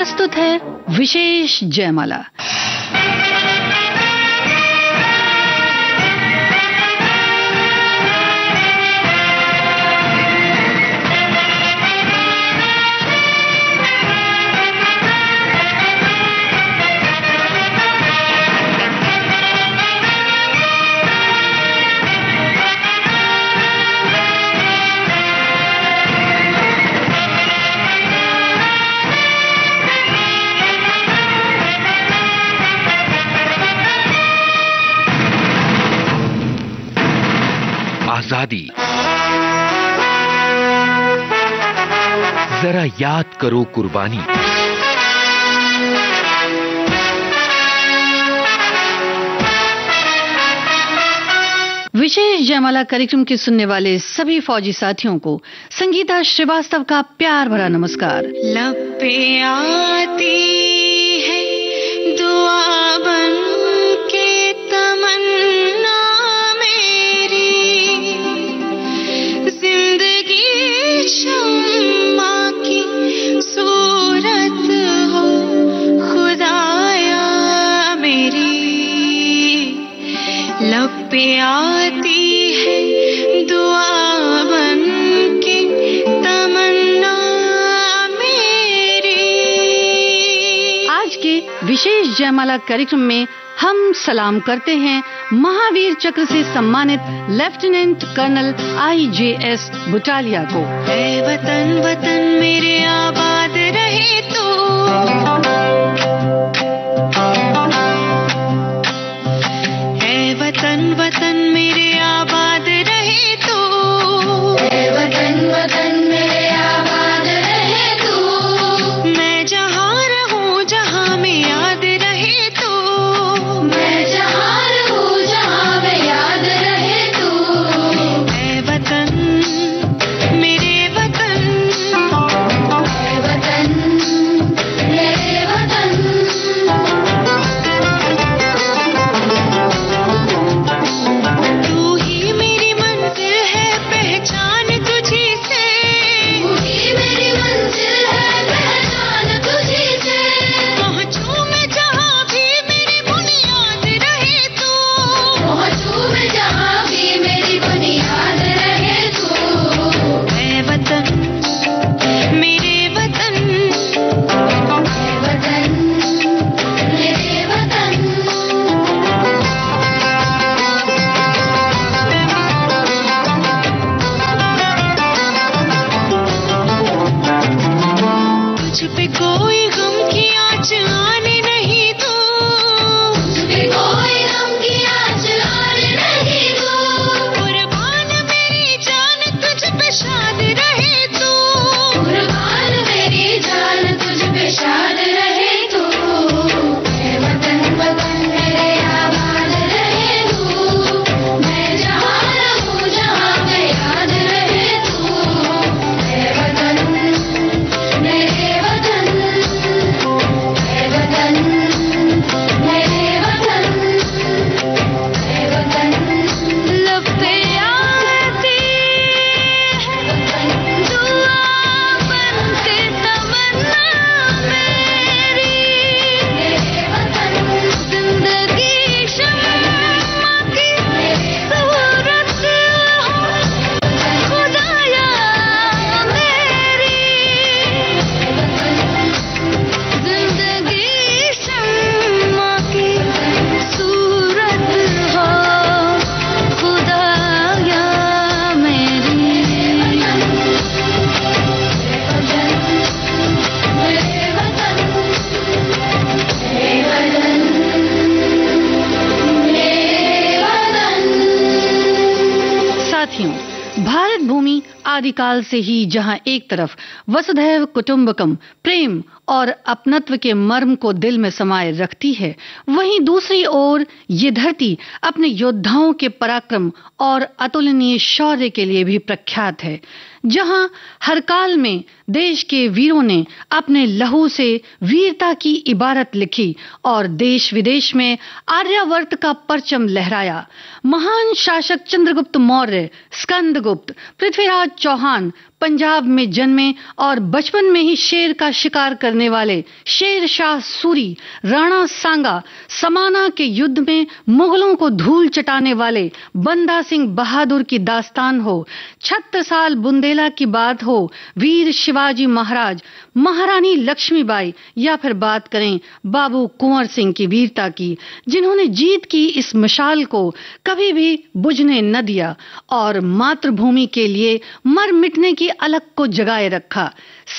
प्रस्तुत है विशेष जयमाला। आजादी, जरा याद करो कुर्बानी। विशेष जयमाला कार्यक्रम के सुनने वाले सभी फौजी साथियों को संगीता श्रीवास्तव का प्यार भरा नमस्कार। लब पे आती है दुआ बन के तमन्ना मेरी, जिंदगी शम्मा की सूरत हो खुदाया मेरी। लब पे आती है दुआ बन के तमन्ना मेरी। आज के विशेष जयमाला कार्यक्रम में हम सलाम करते हैं महावीर चक्र से सम्मानित लेफ्टिनेंट कर्नल IJS बुटालिया को। ऐ वतन वतन मेरे आबाद रहे तो, ऐ वतन वतन मेरे आबाद रहे तो, ऐ वतन वतन मेरे आबाद रहे तो। मैं जहाँ रहूं जहाँ में याद रहे तो, मैं जहाँ रहूं जहाँ में याद रहे तो। ऐ वतन मेरे वतन, ऐ वतन मेरे वतन। तू ही मेरी मंजिल है पहचान तुझी से, तू ही मेरी मंजिल है पहचान तुझी से। पहुंचूं मैं जहाँ भी मेरी बुनियाद रहे तो, पहुंचूं मैं जहाँ भी मेरी बुनियाद रहे तो। ऐ वतन मेरे वतन, ऐ वतन मेरे वतन। तुझ पे कोई गम की आँच आने नहीं दूँ, तुझ पे कोई गम की आँच आने नहीं दूँ। कुर्बान मेरी जान तुझ पे शाद रहे तो, कुर्बान मेरी जान तुझ पे शाद रहे तो। ऐ वतन वतन मेरे आबाद रहे तो, मैं जहाँ रहूं जहाँ में याद रहे तो। ऐ वतन मेरे वतन, ऐ वतन मेरे वतन, ऐ वतन। लब पे आती है दुआ बन के तमन्ना मेरी, मेरे वतन। जिंदगी शम्मा की सूरत हो खुदाया मेरी। जिंदगी शम्मा की सूरत हो खुदाया मेरी। मेरे वतन, मेरे वतन, मेरे वतन। साथियों, भारत भूमि आदिकाल से ही जहां एक तरफ वसुधैव कुटुंबकम प्रेम और अपनत्व के मर्म को दिल में समाये रखती है, वहीं दूसरी ओर ये धरती अपने योद्धाओं के पराक्रम और अतुलनीय शौर्य के लिए भी प्रख्यात है। जहां हर काल में देश के वीरों ने अपने लहू से वीरता की इबारत लिखी और देश विदेश में आर्यावर्त का परचम लहराया। महान शासक चंद्रगुप्त मौर्य, स्कंदगुप्त, पृथ्वीराज चौहान, पंजाब में जन्मे और बचपन में ही शेर का शिकार करने वाले शेर शाह सूरी, राणा सांगा, समाना के युद्ध में मुगलों को धूल चटाने वाले बंदा सिंह बहादुर की दास्तान हो, छत्रसाल बुंदेला की बात हो, वीर शिवाजी महाराज, महारानी लक्ष्मीबाई या फिर बात करें बाबू कुंवर सिंह की वीरता की, जिन्होंने जीत की इस मशाल को कभी भी बुझने न दिया और मातृभूमि के लिए मर मिटने की अलख को जगाए रखा।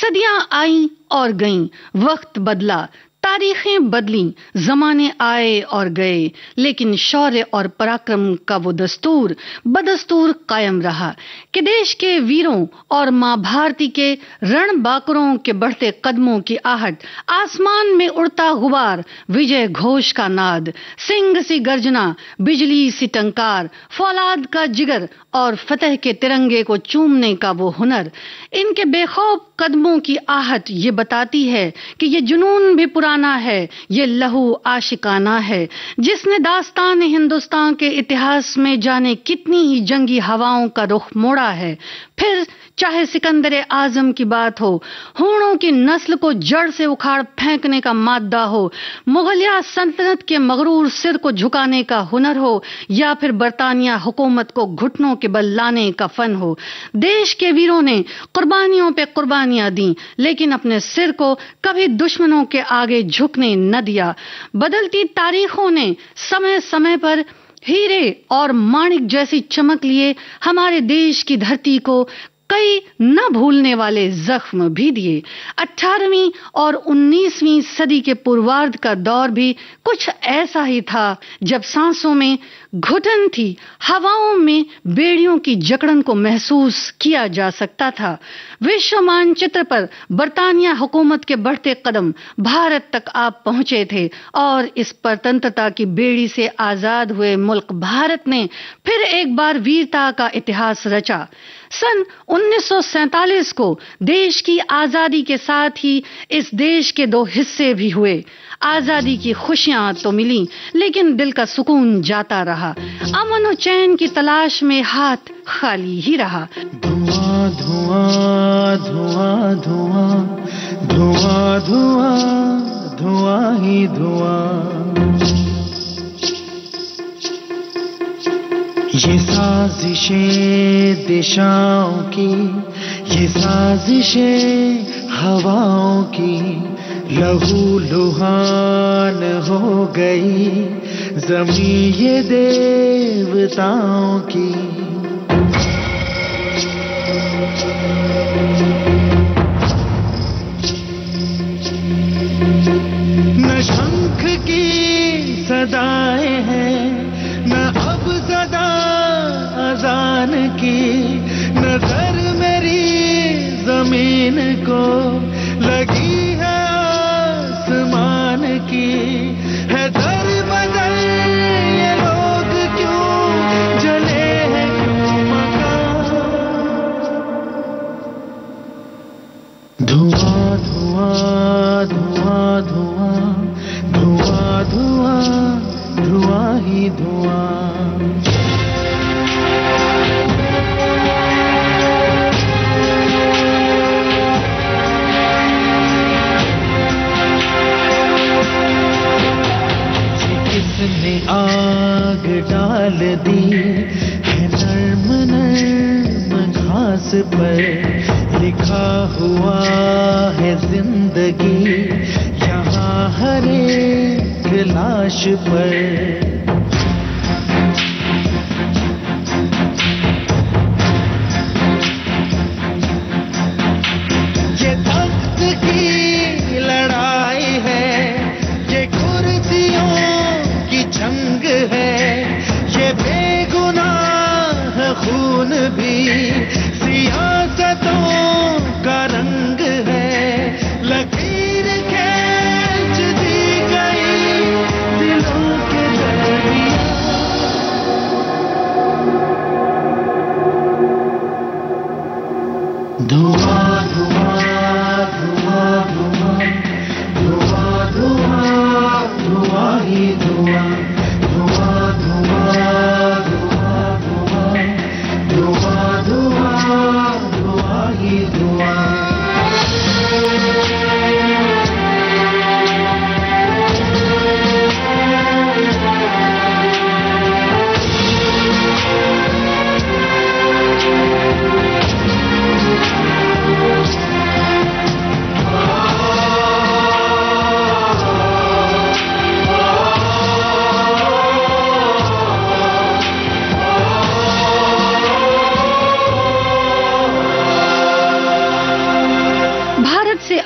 सदियां आईं और गईं, वक्त बदला, तारीखें बदली, जमाने आए और गए, लेकिन शौर्य और पराक्रम का वो दस्तूर बदस्तूर कायम रहा कि देश के वीरों और मां भारती के रणबांकुरों के बढ़ते कदमों की आहट, आसमान में उड़ता गुबार, विजय घोष का नाद, सिंह सी गर्जना, बिजली सी टंकार, फौलाद का जिगर और फतेह के तिरंगे को चूमने का वो हुनर, इनके बेखौफ कदमों की आहट ये बताती है कि ये जुनून भी पुराना है, ये लहू आशिकाना है, जिसने दास्तान हिंदुस्तान के इतिहास में जाने कितनी ही जंगी हवाओं का रुख मोड़ा है। फिर चाहे सिकंदर आजम की बात हो, हूणों की नस्ल को जड़ से उखाड़ फेंकने का मादा हो, मुगलिया सल्तनत के मगरूर सिर को झुकाने का हुनर हो, या फिर बरतानिया हुकूमत को घुटनों के बल लाने का फन हो, देश के वीरों ने कुर्बानियों पे कुर्बानियां दी, लेकिन अपने सिर को कभी दुश्मनों के आगे झुकने न दिया। बदलती तारीखों ने समय समय पर हीरे और माणिक जैसी चमक लिए हमारे देश की धरती को कई न भूलने वाले जख्म भी दिए। 18वीं और 19वीं सदी के पूर्वार्ध का दौर भी कुछ ऐसा ही था, जब सांसों में घुटन थी, हवाओं में बेड़ियों की जकड़न को महसूस किया जा सकता था। विश्व मानचित्र पर बरतानिया हुकूमत के बढ़ते कदम भारत तक आप पहुंचे थे और इस परतंत्रता की बेड़ी से आजाद हुए मुल्क भारत ने फिर एक बार वीरता का इतिहास रचा। सन 1947 को देश की आजादी के साथ ही इस देश के दो हिस्से भी हुए। आजादी की खुशियां तो मिली, लेकिन दिल का सुकून जाता रहा। अमन और चैन की तलाश में हाथ खाली ही रहा। धुआं धुआं धुआं धुआं धुआं धुआं धुआं ही धुआं, ये साजिशें दिशाओं की, ये साजिशें हवाओं की, लहू लुहान हो गई ज़मीं ये देवताओं की। न शंख की सदाएं हैं, न अब सदा अजान की, नजर मेरी जमीन को लगी है आसमान की, है दर बदर ये लोग क्यों जले हैं, क्यों मकान। धुआं धुआं धुआं धुआं धुआं धुआं धुआं ही धुआं। किसने आग डाल दी है नर्म नर्म घास पर, लिखा हुआ है जिंदगी यहाँ हर एक लाश पर। ये तख्त की लड़ाई है, ये कुर्सियों की जंग है, ये बेगुनाह खून भी सियासतों का रंग है, लकीर खींच दी गई दिलों के दरिया। धुआं धुआं धुआं धुआं धुआं धुआं धुआं ही धुआं, धुआं धुआं धुआं धुआं धुआं धुआं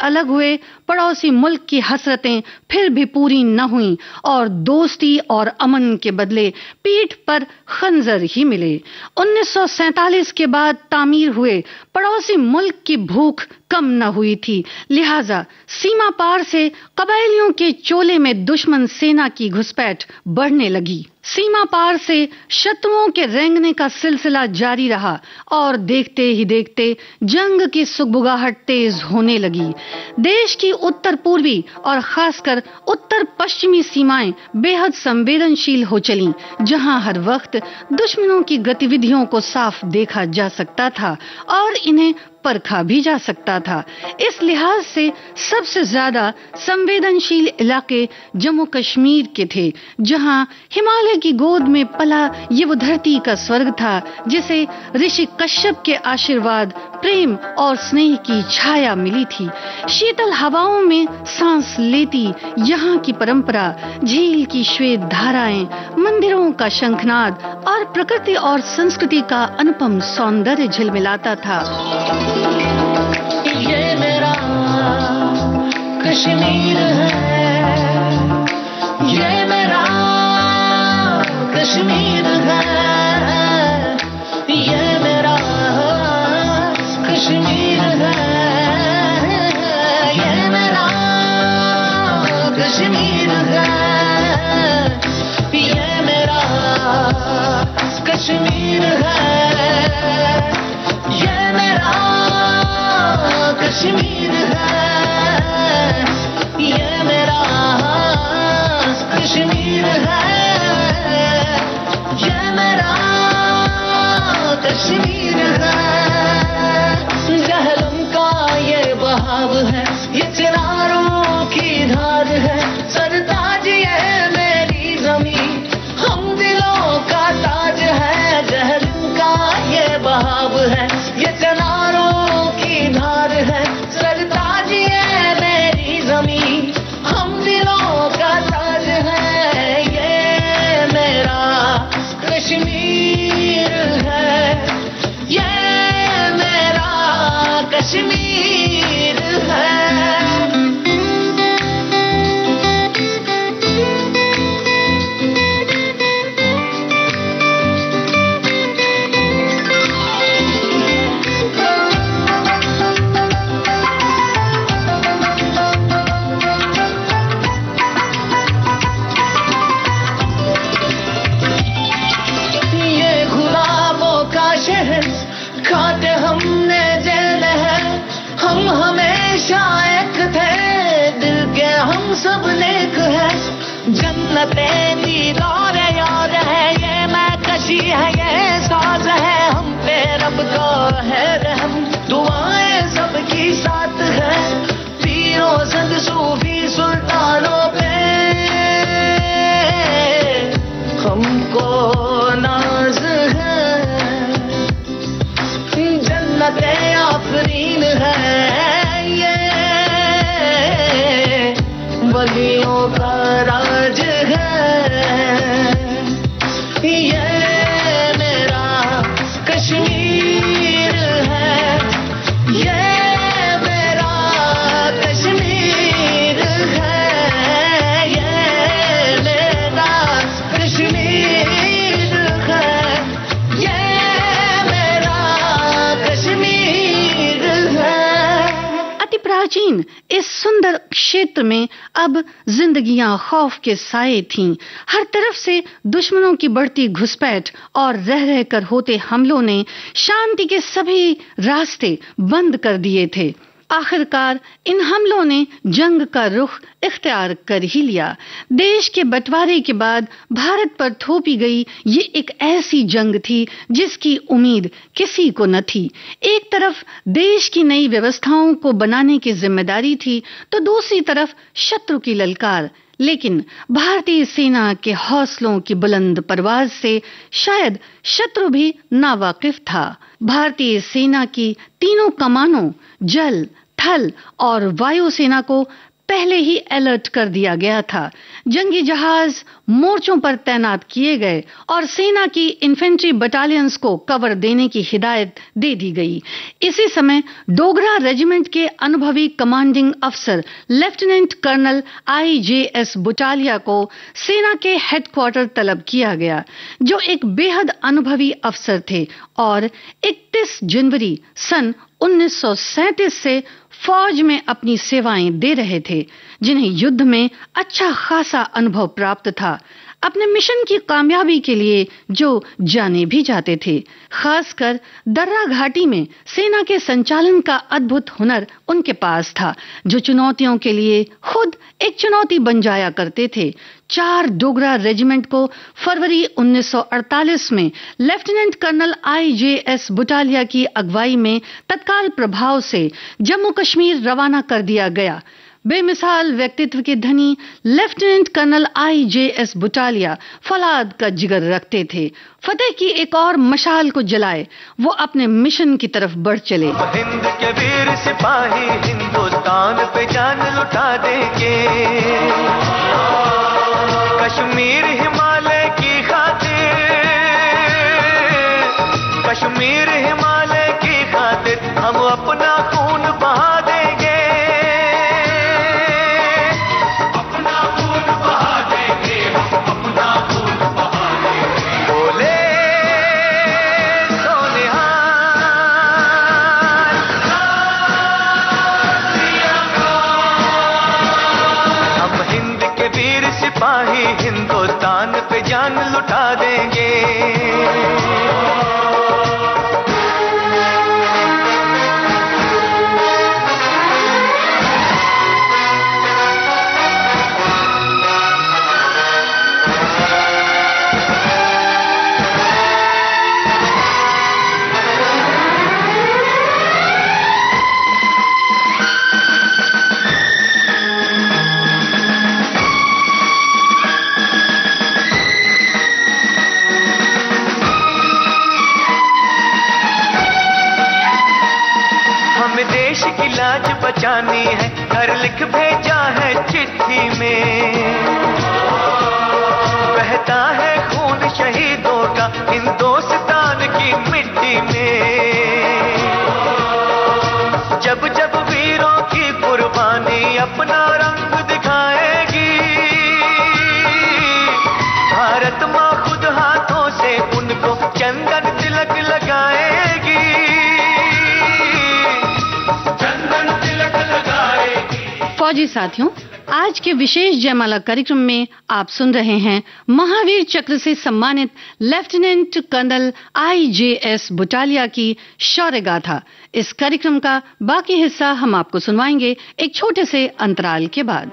अलग हुए, पड़ोसी मुल्क की हसरतें फिर भी पूरी न हुईं और दोस्ती और अमन के बदले पीठ पर खंजर ही मिले। 1947 के बाद तामीर हुए पड़ोसी मुल्क की भूख कम न हुई थी, लिहाजा सीमा पार से कबायलियों के चोले में दुश्मन सेना की घुसपैठ बढ़ने लगी। सीमा पार से शत्रुओं के रेंगने का सिलसिला जारी रहा और देखते ही देखते जंग की सुगबुगाहट तेज होने लगी। देश की उत्तर पूर्वी और खासकर उत्तर पश्चिमी सीमाएं बेहद संवेदनशील हो चलीं, जहां हर वक्त दुश्मनों की गतिविधियों को साफ देखा जा सकता था और इन्हें परखा भी जा सकता था। इस लिहाज से सबसे ज्यादा संवेदनशील इलाके जम्मू कश्मीर के थे, जहां हिमालय की गोद में पला ये वो धरती का स्वर्ग था जिसे ऋषि कश्यप के आशीर्वाद, प्रेम और स्नेह की छाया मिली थी। शीतल हवाओं में सांस लेती यहाँ की परंपरा, झील की श्वेत धाराएं, मंदिरों का शंखनाद और प्रकृति और संस्कृति का अनुपम सौंदर्य झिलमिलाता था। ये मेरा कश्मीर है, ये मेरा कश्मीर है, ये मेरा कश्मीर है, ये मेरा कश्मीर है, ये मेरा कश्मीर है, ये मेरा कश्मीर है, ये मेरा कश्मीर है, ये मेरा कश्मीर है। जहलम का ये बहाव है, ये चिनारों की धार है, सरताज ये मेरी जमीन, हम दिलों का ताज है। जहलम का ये बहाव है, ये चिनारों की धार है, सरताज ये मेरी जमीन, हम दिलों का ताज है। ये मेरा कश्मीर है, ये मेरा कश्मीर है। खाते हमने जेल है, हम हमेशा एक थे, दिल के हम सब नेक है। जन्नते दीदार यार है, ये मैं कशी है, ये साज है, हम पे रब का है रहम, दुआएं सबकी साथ है, पीरों संत सूफी सुल्तानों पे हमको नाज है। जन्नते आफरीन है, ये वलियों का राज है। ये मेरा कश्मीर है, ये मेरा कश्मीर है, ये मेरा कश्मीर है, ये मेरा कश्मीर है। अति प्राचीन इस सुंदर क्षेत्र में अब जिंदगियां खौफ के साए थीं। हर तरफ से दुश्मनों की बढ़ती घुसपैठ और रह रहकर होते हमलों ने शांति के सभी रास्ते बंद कर दिए थे। आखिरकार इन हमलों ने जंग का रुख इख्तियार कर ही लिया। देश के बंटवारे के बाद भारत पर थोपी गई ये एक ऐसी जंग थी जिसकी उम्मीद किसी को न थी। एक तरफ देश की नई व्यवस्थाओं को बनाने की जिम्मेदारी थी, तो दूसरी तरफ शत्रु की ललकार। लेकिन भारतीय सेना के हौसलों की बुलंद परवाज से शायद शत्रु भी नावाकिफ था। भारतीय सेना की तीनों कमानों, जल, थल और वायु सेना को पहले ही अलर्ट कर दिया गया था। जंगी जहाज मोर्चों पर तैनात किए गए और सेना की इन्फेंट्री बटालियंस को कवर देने की हिदायत दे दी गई। इसी समय डोगरा रेजिमेंट के अनुभवी कमांडिंग अफसर लेफ्टिनेंट कर्नल IJS बुटालिया को सेना के हेडक्वार्टर तलब किया गया, जो एक बेहद अनुभवी अफसर थे और 31 जनवरी सन 1937 से फौज में अपनी सेवाएं दे रहे थे, जिन्हें युद्ध में अच्छा खासा अनुभव प्राप्त था। अपने मिशन की कामयाबी के लिए जो जाने भी जाते थे। खासकर दर्रा घाटी में सेना के संचालन का अद्भुत हुनर उनके पास था, जो चुनौतियों के लिए खुद एक चुनौती बन जाया करते थे। 4 डोगरा रेजिमेंट को फरवरी 1948 में लेफ्टिनेंट कर्नल IJS बुटालिया की अगुवाई में तत्काल प्रभाव से जम्मू कश्मीर रवाना कर दिया गया। बेमिसाल व्यक्तित्व के धनी लेफ्टिनेंट कर्नल IJS बुटालिया फौलाद का जिगर रखते थे। फतेह की एक और मशाल को जलाए वो अपने मिशन की तरफ बढ़ चले। हिंद के वीर सिपाही हिंदुस्तान पे जान लुटा देंगे, कश्मीर हिमालय की खातिर, कश्मीर हिमालय की खातिर हम अपना खून बहा देंगे, अपना खून बहा देंगे, अपना खून बहा देंगे। बोले सोनिहार हम हिंद के वीर सिपाही हिंदुस्तान पे जान लुटा देंगे। देश की लाज बचानी है, घर लिख भेजा है चिट्ठी में, बहता है खून शहीदों का हिंदुस्तान की मिट्टी में। जब जब वीरों की कुर्बानी अपना रंग दिखाएगी, भारत माँ खुद हाथों से उनको चंदन तिलक लगाएगी। फौजी साथियों, आज के विशेष जयमाला कार्यक्रम में आप सुन रहे हैं महावीर चक्र से सम्मानित लेफ्टिनेंट कर्नल IJS बुटालिया की शौर्य गाथा। इस कार्यक्रम का बाकी हिस्सा हम आपको सुनवाएंगे एक छोटे से अंतराल के बाद।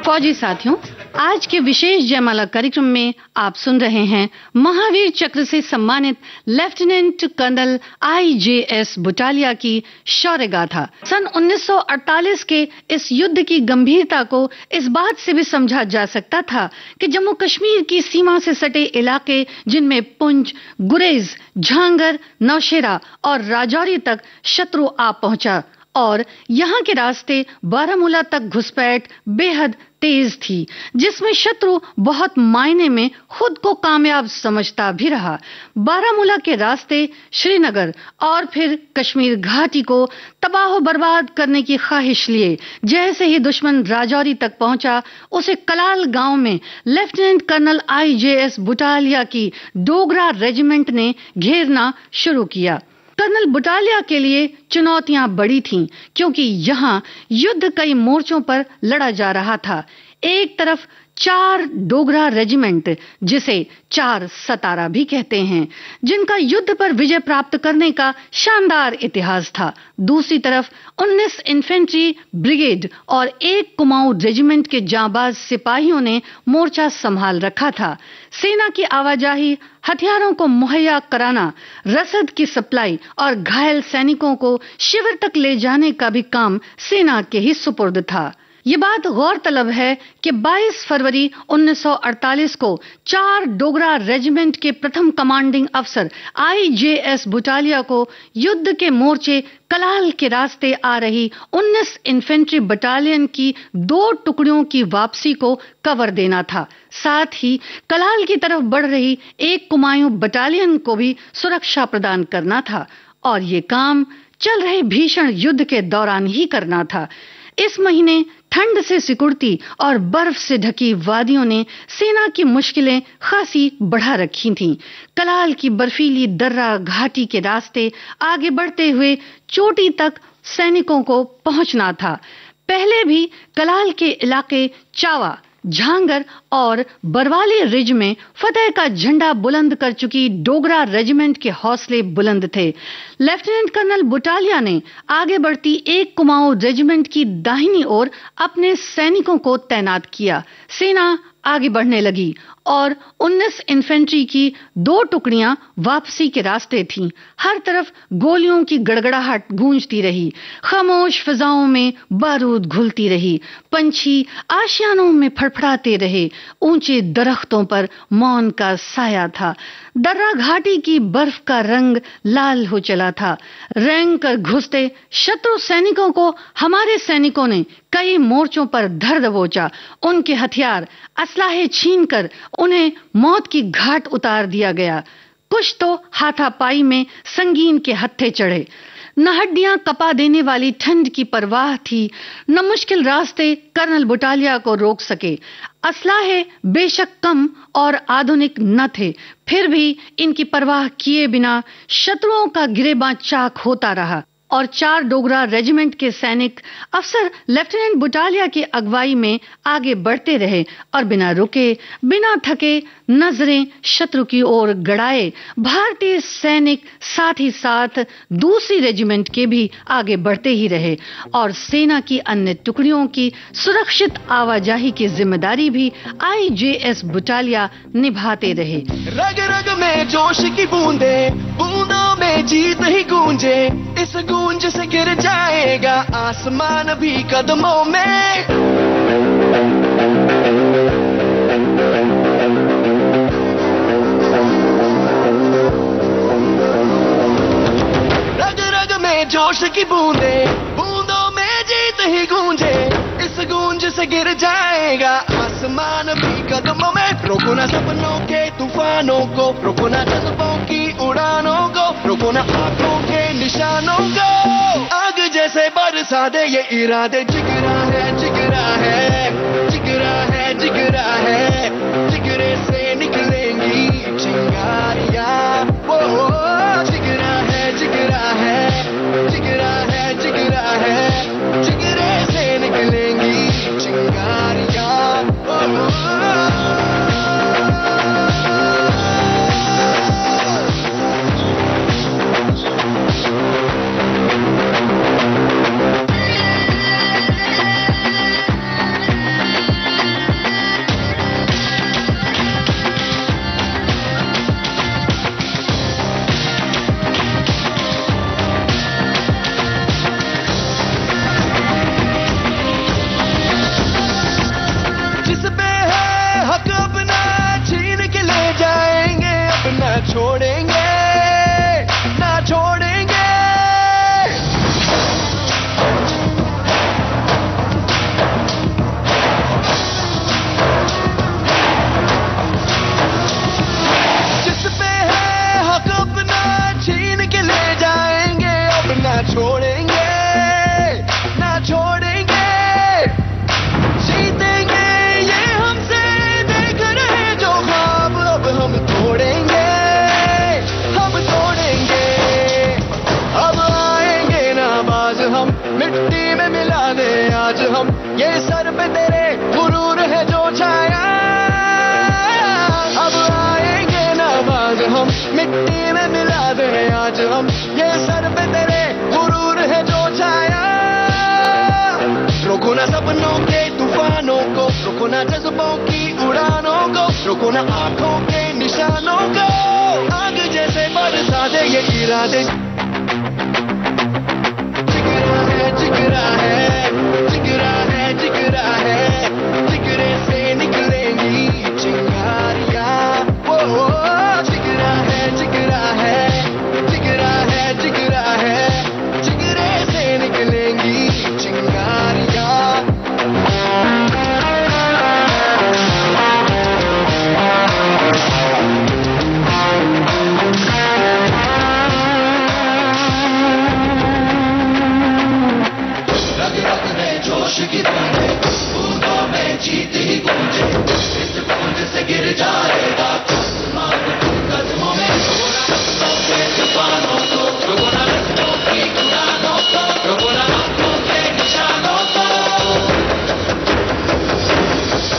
फौजी साथियों, आज के विशेष जयमाला कार्यक्रम में आप सुन रहे हैं महावीर चक्र से सम्मानित लेफ्टिनेंट कर्नल IJS बुटालिया की शौर्य गाथा। सन 1948 के इस युद्ध की गंभीरता को इस बात से भी समझा जा सकता था कि जम्मू कश्मीर की सीमा से सटे इलाके, जिनमें पुंछ, गुरेज, झांगर, नौशेरा और राजौरी तक शत्रु आ पहुंचा और यहाँ के रास्ते बारामूला तक घुसपैठ बेहद तेज थी, जिसमें शत्रु बहुत मायने में खुद को कामयाब समझता भी रहा। बारामूला के रास्ते श्रीनगर और फिर कश्मीर घाटी को तबाह बर्बाद करने की ख्वाहिश लिए जैसे ही दुश्मन राजौरी तक पहुंचा, उसे कलाल गांव में लेफ्टिनेंट कर्नल IJS बुटालिया की डोगरा रेजिमेंट ने घेरना शुरू किया। कर्नल बुटालिया के लिए चुनौतियां बड़ी थीं, क्योंकि यहाँ युद्ध कई मोर्चों पर लड़ा जा रहा था। एक तरफ 4 डोगरा रेजिमेंट, जिसे 4 सतारा भी कहते हैं, जिनका युद्ध पर विजय प्राप्त करने का शानदार इतिहास था। दूसरी तरफ 19 इन्फेंट्री ब्रिगेड और 1 कुमाऊं रेजिमेंट के जांबाज सिपाहियों ने मोर्चा संभाल रखा था। सेना की आवाजाही, हथियारों को मुहैया कराना, रसद की सप्लाई और घायल सैनिकों को शिविर तक ले जाने का भी काम सेना के ही सुपुर्द था। ये बात गौरतलब है कि 22 फरवरी 1948 को 4 डोगरा रेजिमेंट के प्रथम कमांडिंग अफसर IJS बुटालिया को युद्ध के मोर्चे कलाल के रास्ते आ रही 19 इन्फेंट्री बटालियन की 2 टुकड़ियों की वापसी को कवर देना था। साथ ही कलाल की तरफ बढ़ रही 1 कुमाऊं बटालियन को भी सुरक्षा प्रदान करना था और ये काम चल रहे भीषण युद्ध के दौरान ही करना था। इस महीने ठंड से सिकुड़ती और बर्फ से ढकी वादियों ने सेना की मुश्किलें खासी बढ़ा रखी थीं। कलाल की बर्फीली दर्रा घाटी के रास्ते आगे बढ़ते हुए चोटी तक सैनिकों को पहुंचना था। पहले भी कलाल के इलाके चावा, झांगर और बरवाली रिज में फतेह का झंडा बुलंद कर चुकी डोगरा रेजिमेंट के हौसले बुलंद थे। लेफ्टिनेंट कर्नल बुटालिया ने आगे बढ़ती 1 कुमाऊं रेजिमेंट की दाहिनी ओर अपने सैनिकों को तैनात किया। सेना आगे बढ़ने लगी और 19 इन्फेंट्री की 2 टुकड़ियां वापसी के रास्ते थीं। हर तरफ गोलियों की गड़गड़ाहट गूंजती रही, खामोश फिजाओं में बारूद घुलती रही, पंछी आशियानों में फड़फड़ाते रहे, ऊंचे दरख्तों पर मौन का साया था। दर्रा घाटी की बर्फ का रंग लाल हो चला था। रेंग कर घुसते शत्रु सैनिकों को हमारे सैनिकों ने कई मोर्चों पर धर दबोचा। उनके हथियार असलाहे छीनकर उन्हें मौत की घाट उतार दिया गया। कुछ तो हाथापाई में संगीन के हत्थे चढ़े। न हड्डियां कपा देने वाली ठंड की परवाह थी, न मुश्किल रास्ते कर्नल बुटालिया को रोक सके। असलाहे बेशक कम और आधुनिक न थे, फिर भी इनकी परवाह किए बिना शत्रुओं का गिरेबां चाक होता रहा और 4 डोगरा रेजिमेंट के सैनिक अफसर लेफ्टिनेंट बुटालिया की अगुवाई में आगे बढ़ते रहे और बिना रुके, बिना थके नजरें शत्रु की ओर गड़ाए। भारतीय सैनिक साथ ही साथ दूसरी रेजिमेंट के भी आगे बढ़ते ही रहे और सेना की अन्य टुकड़ियों की सुरक्षित आवाजाही की जिम्मेदारी भी IJS बुटालिया निभाते रहे। रग रग में जोश की बूंदे, बूंदों में जीत ही गूंजे, इस गूंज से गिर जाएगा आसमान भी कदमों में। रग रग में जोश की बूंदे, बूंदों में जीत ही गूंजे, इस गूंज से गिर जाएगा आसमान भी कदमों में। रोको ना सपनों के तूफानों को, रोको ना जज्बों की उड़ानों को, रोको ना आंखों के निशानों को। आग जैसे बरसा दे ये इरादे, जिगरा है जिगरा है जिगरा है जिगरा है, जिगरे से निकलेंगी चिंगारियां। वो जिगरा है जिगरा है जिगरा है जिगरा है, जिगरे से निकलेंगी चिंगारियां। छोड़ेंगे ना छोड़ेंगे, जिस पे है हक अपना छीन के ले जाएंगे, अब ना छोड़ेंगे ना छोड़ेंगे, जीतेंगे ये हमसे देख रहे जो ख्वाब अब हम तोड़ेंगे। हम मिट्टी में मिला दे आज हम, ये सर पे तेरे गुरूर है जो छाया आज हम ये सर पे तेरे गुरूर है जो छाया रोको ना सपनों के तूफानों को रोको ना जज्बों की उड़ानों को रोको ना आंखों के निशानों को आग जैसे बरसा दे ये इरादे जिगरा है जिगरा है जिगरा है जिगरा है जिगरे से निकलेंगी चिंगारियां ओ जिगरा है जिगरा है जिगरा है जिगरा है जिगरे से निकलेंगी चिंगारियां जोश की बूंदे बूंदों में जीत ही गूंजे इस बूंद से गिर जाएगा आसमान कदमों में सपनों के तूफानों को रोको ना रस्तों की उड़ानों को रोको ना आंखों के निशानों को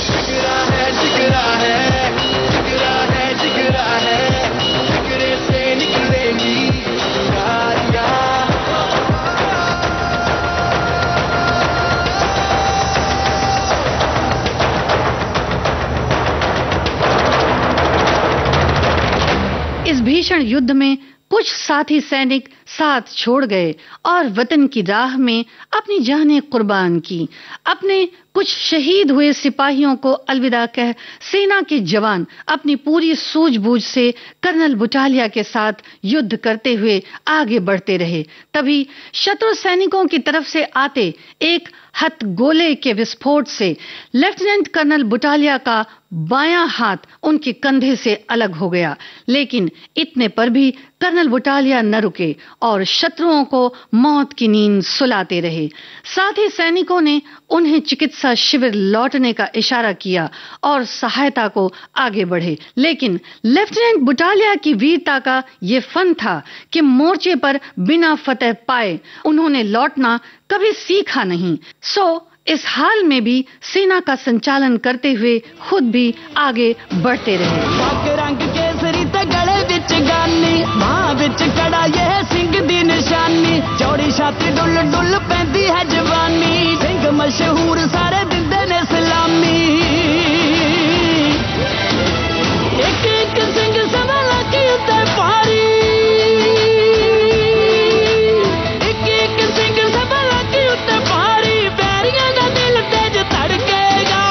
जिगरा है जिगरा है जिगरा है जिगरा है जिगरे से निकलेंगी चिंगारियां इस भीषण युद्ध में कुछ साथी सैनिक साथ छोड़ गए और वतन की राह में अपनी जानें कुर्बान की। अपने कुछ शहीद हुए सिपाहियों को अलविदा कह सेना के जवान अपनी पूरी सूझबूझ से कर्नल बुटालिया के साथ युद्ध करते हुए आगे बढ़ते रहे। तभी शत्रु सैनिकों की तरफ से आते एक हथगोले के विस्फोट से लेफ्टिनेंट कर्नल बुटालिया का बायां हाथ उनके कंधे से अलग हो गया, लेकिन इतने पर भी कर्नल बुटालिया न रुके और शत्रुओं को मौत की नींद सुलाते रहे। साथी सैनिकों ने उन्हें चिकित्सा शिविर लौटने का इशारा किया और सहायता को आगे बढ़े, लेकिन लेफ्टिनेंट बुटालिया की वीरता का ये फन था कि मोर्चे पर बिना फतह पाए उन्होंने लौटना कभी सीखा नहीं। इस हाल में भी सेना का संचालन करते हुए खुद भी आगे बढ़ते रहे। रंग केसरी ते गले विच गानी मां विच कड़ा ये सिंह दी निशानी चौड़ी छाती डुल डुल पैंदी है जवानी सिंह मशहूर सारे दिंदे ने सलामी एक एक सिंह सवाला की उत्ते पारी एक एक सिंह सवाला की उत्ते पारी बैरियां दा दिल तेज धड़केगा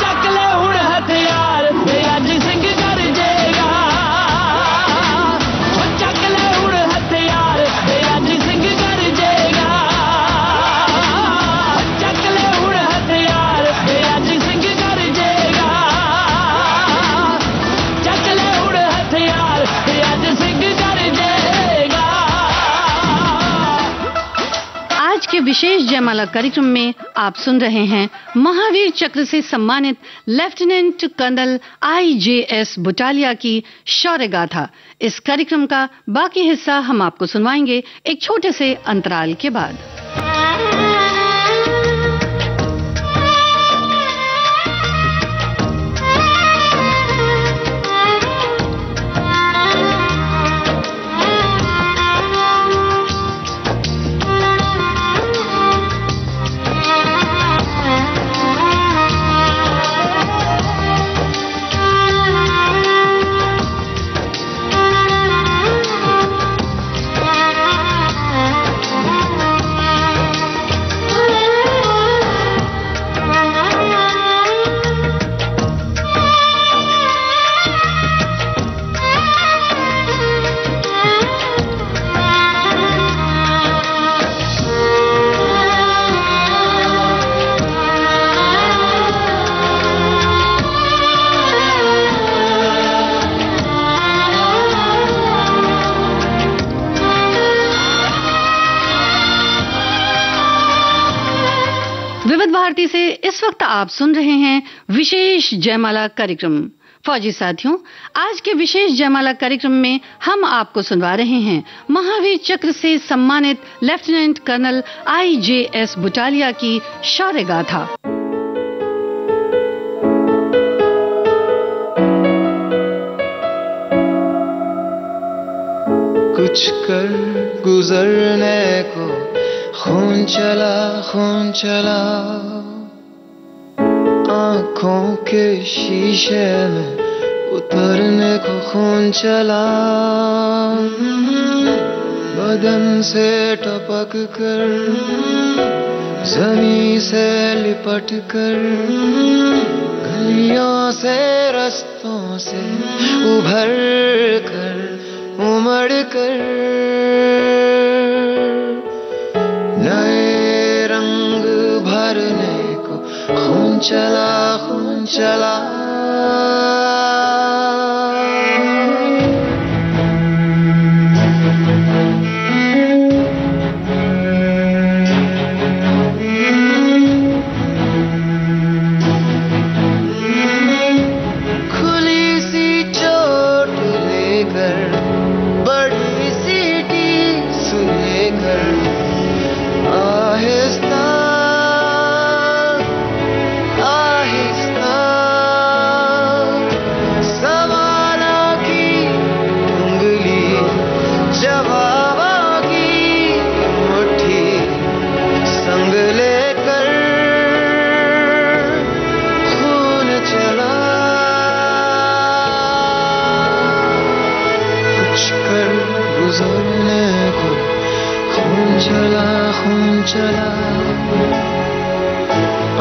चक ले हुण हथियार ते अज सिंह गरजेगा चक ले हुण हथियार ते अज सिंह गरजेगा चक ले हुण हथियार ते अज सिंह गरजेगा चक ले हुण हथियार ते अज सिंह गरजेगा। आज के विशेष जयमाला कार्यक्रम में आप सुन रहे हैं महावीर चक्र से सम्मानित लेफ्टिनेंट कर्नल IJS बुटालिया की शौर्य गाथा। इस कार्यक्रम का बाकी हिस्सा हम आपको सुनवाएंगे एक छोटे से अंतराल के बाद। विविध भारती से इस वक्त आप सुन रहे हैं विशेष जयमाला कार्यक्रम। फौजी साथियों, आज के विशेष जयमाला कार्यक्रम में हम आपको सुनवा रहे हैं महावीर चक्र से सम्मानित लेफ्टिनेंट कर्नल IJS बुटालिया की शौर्य गाथा। कुछ कर गुजरने को खून चला आंखों के शीशे में उतरने को खून चला बदन से टपक कर जमीन से लिपट कर गलियों से रस्तों से उभर कर उमड़ कर नए रंग भरने को खून चला खून चला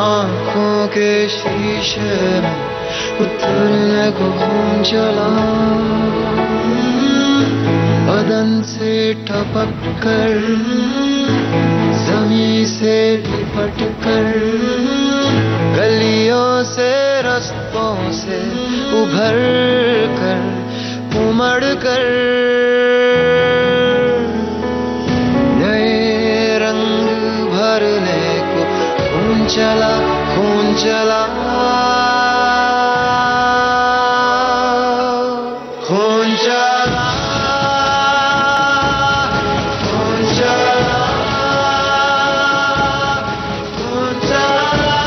आंखों के शीशे में उतरने को खून चला बदन से टपक कर जमीन से लिपट कर गलियों से रस्तों से उभर कर उमड़ कर नए रंग भरने को खून चला खून चला खून चला खून चला खून चला।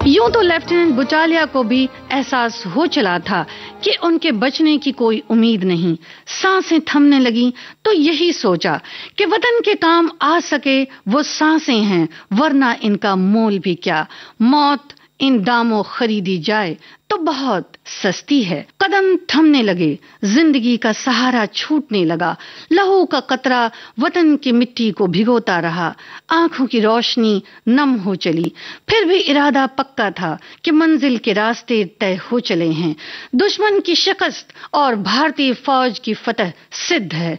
यूं तो लेफ्टिनेंट बुटालिया को भी एहसास हो चला था कि उनके बचने की कोई उम्मीद नहीं। सांसें थमने लगी तो यही सोचा कि वतन के काम आ सके वो सांसें हैं, वरना इनका मोल भी क्या। मौत इन दामों खरीदी जाए तो बहुत सस्ती है। कदम थमने लगे, जिंदगी का सहारा छूटने लगा। लहू का कतरा वतन की मिट्टी को भिगोता रहा। आंखों की रोशनी नम हो चली। फिर भी इरादा पक्का था कि मंजिल के रास्ते तय हो चले हैं। दुश्मन की शिकस्त और भारतीय फौज की फतह सिद्ध है।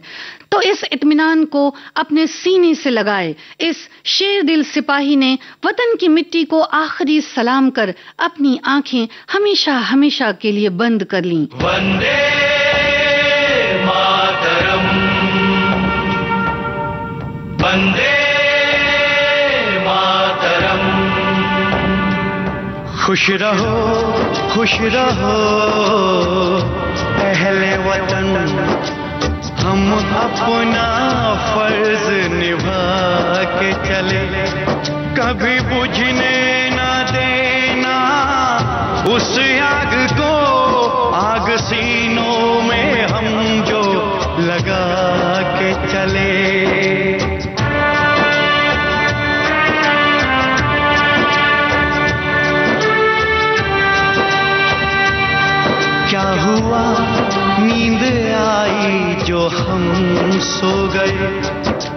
तो इस इत्मीनान को अपने सीने से लगाए इस शेर दिल सिपाही ने वतन की मिट्टी को आखिरी सलाम कर अपनी आंखें हमेशा हमेशा के लिए बंद कर लीं। वंदे मातरम, वंदे मातरम। खुश रहो अहले वतन, हम अपना फर्ज निभा के चले, कभी बुझने न देना उस आग को, आग सीनों में हम जो लगा के चले। क्या हुआ नींद आई जो हम सो गए,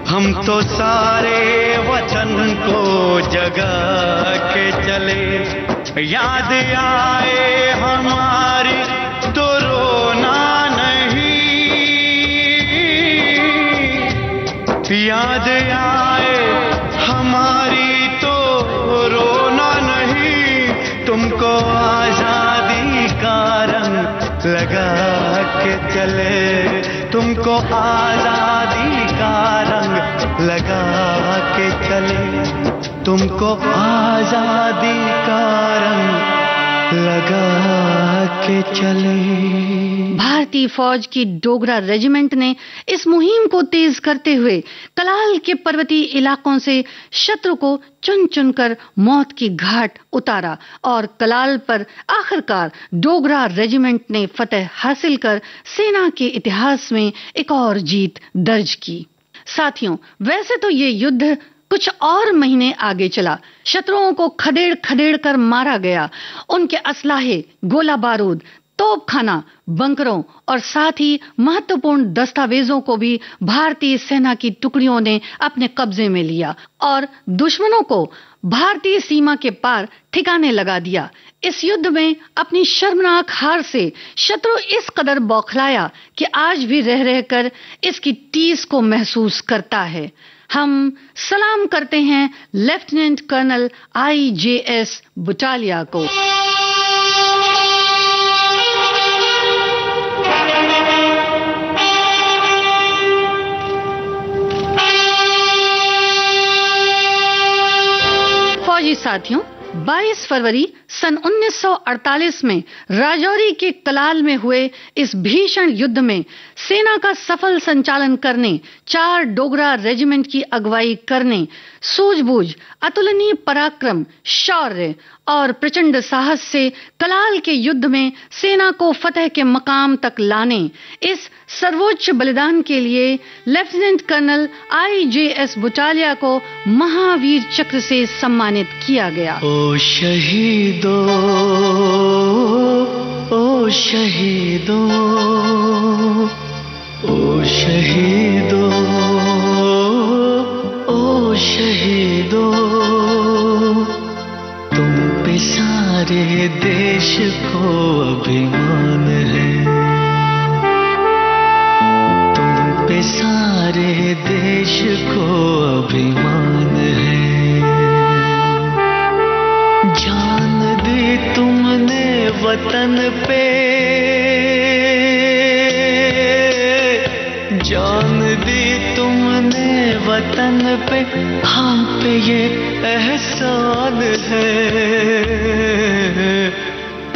हम तो सारे वतन को जगा के चले। याद आए हमारी तो रोना नहीं, याद आए हमारी तो रोना नहीं, तुमको आजादी का रंग लगा के चले, तुमको आजादी का रंग लगा के चले, तुमको आजादी का रंग लगा के चले। भारतीय फौज की डोगरा रेजिमेंट ने इस मुहिम को तेज करते हुए कलाल के पर्वतीय इलाकों से शत्रु को चुन चुनकर मौत की घाट उतारा और कलाल पर आखिरकार डोगरा रेजिमेंट ने फतह हासिल कर सेना के इतिहास में एक और जीत दर्ज की। साथियों, वैसे तो ये युद्ध कुछ और महीने आगे चला। शत्रुओं को खदेड़ खदेड़ कर मारा गया। उनके असलाहे, गोला बारूद, तोपखाना, बंकरों और साथ ही महत्वपूर्ण दस्तावेजों को भी भारतीय सेना की टुकड़ियों ने अपने कब्जे में लिया और दुश्मनों को भारतीय सीमा के पार ठिकाने लगा दिया। इस युद्ध में अपनी शर्मनाक हार से शत्रु इस कदर बौखलाया कि आज भी रह रहकर इसकी टीस को महसूस करता है। हम सलाम करते हैं लेफ्टिनेंट कर्नल IJS बुटालिया को। फौजी साथियों, 22 फरवरी सन 1948 में राजौरी के कलाल में हुए इस भीषण युद्ध में सेना का सफल संचालन करने, 4 डोगरा रेजिमेंट की अगुवाई करने, सूझबूझ, अतुलनीय पराक्रम, शौर्य और प्रचंड साहस से कलाल के युद्ध में सेना को फतह के मकाम तक लाने, इस सर्वोच्च बलिदान के लिए लेफ्टिनेंट कर्नल IJS बुटालिया को महावीर चक्र से सम्मानित किया गया। ओ शहीदों, ओ शहीदों, ओ शहीदों, ओ शहीदों, तुम पे सारे देश को अभिमान है। तुम पे सारे देश को अभिमान है। जान दी तुमने वतन पे, जान दी तुमने वतन पे, हम पे ये एहसान है।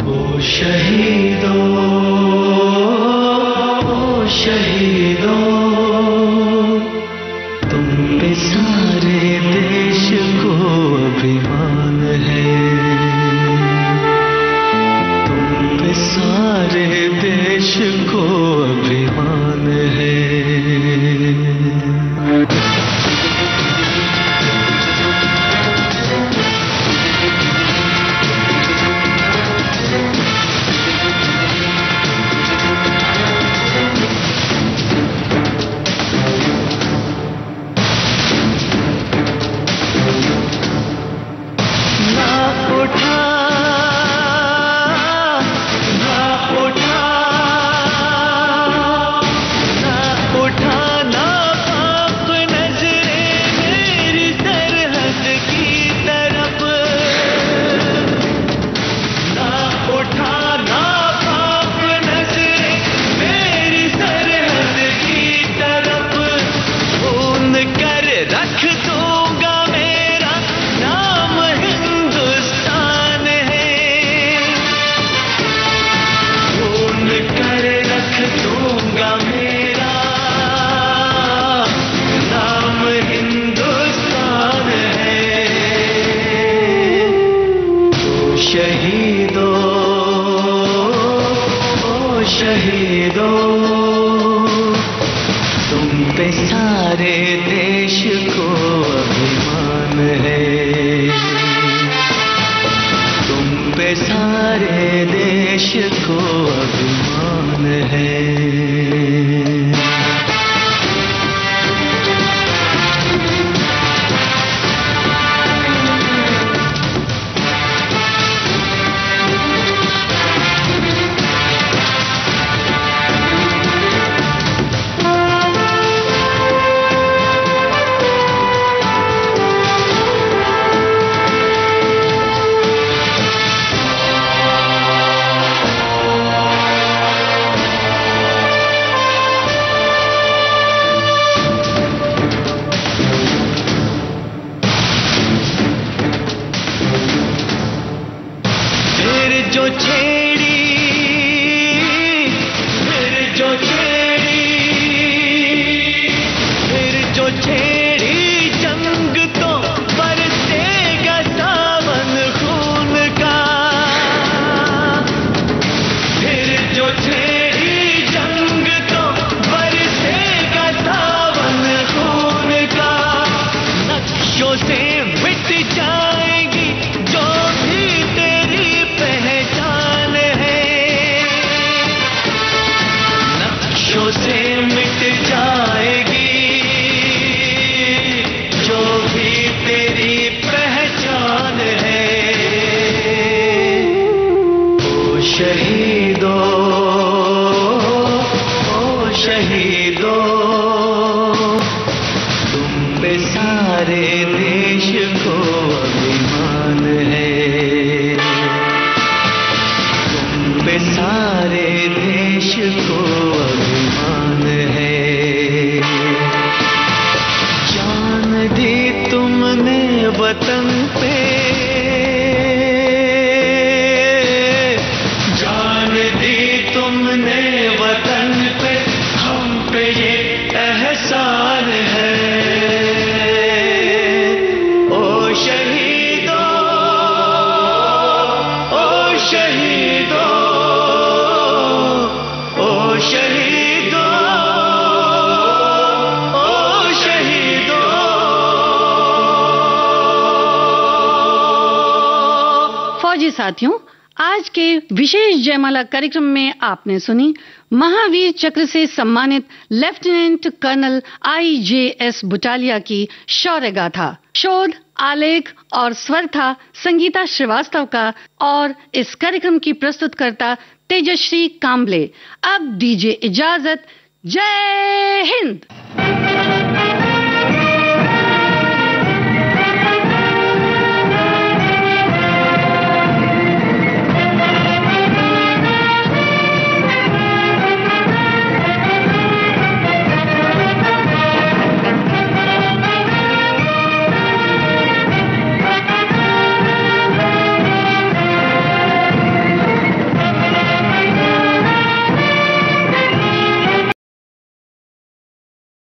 ओ शहीदों, ओ शहीदों, तुम पे सारे देश को अभिमान है। तुम पे सारे देश को अभिमान है। पे सारे देश को अभिमान है, तुम पे सारे देश को अभिमान है। जान दी तुमने वतन पे, जान दी तुमने वतन पे, हम पे ये एहसान है। ओ शहीदों, ओ शहीदों, ओ शहीदों, ओ शहीदों। फौजी साथियों, आज के विशेष जयमाला कार्यक्रम में आपने सुनी महावीर चक्र से सम्मानित लेफ्टिनेंट कर्नल IJS बुटालिया की शौर्य गाथा। शोध, आलेख और स्वर था संगीता श्रीवास्तव का और इस कार्यक्रम की प्रस्तुतकर्ता तेजश्री काम्बले। अब दीजिए इजाजत। जय हिंद।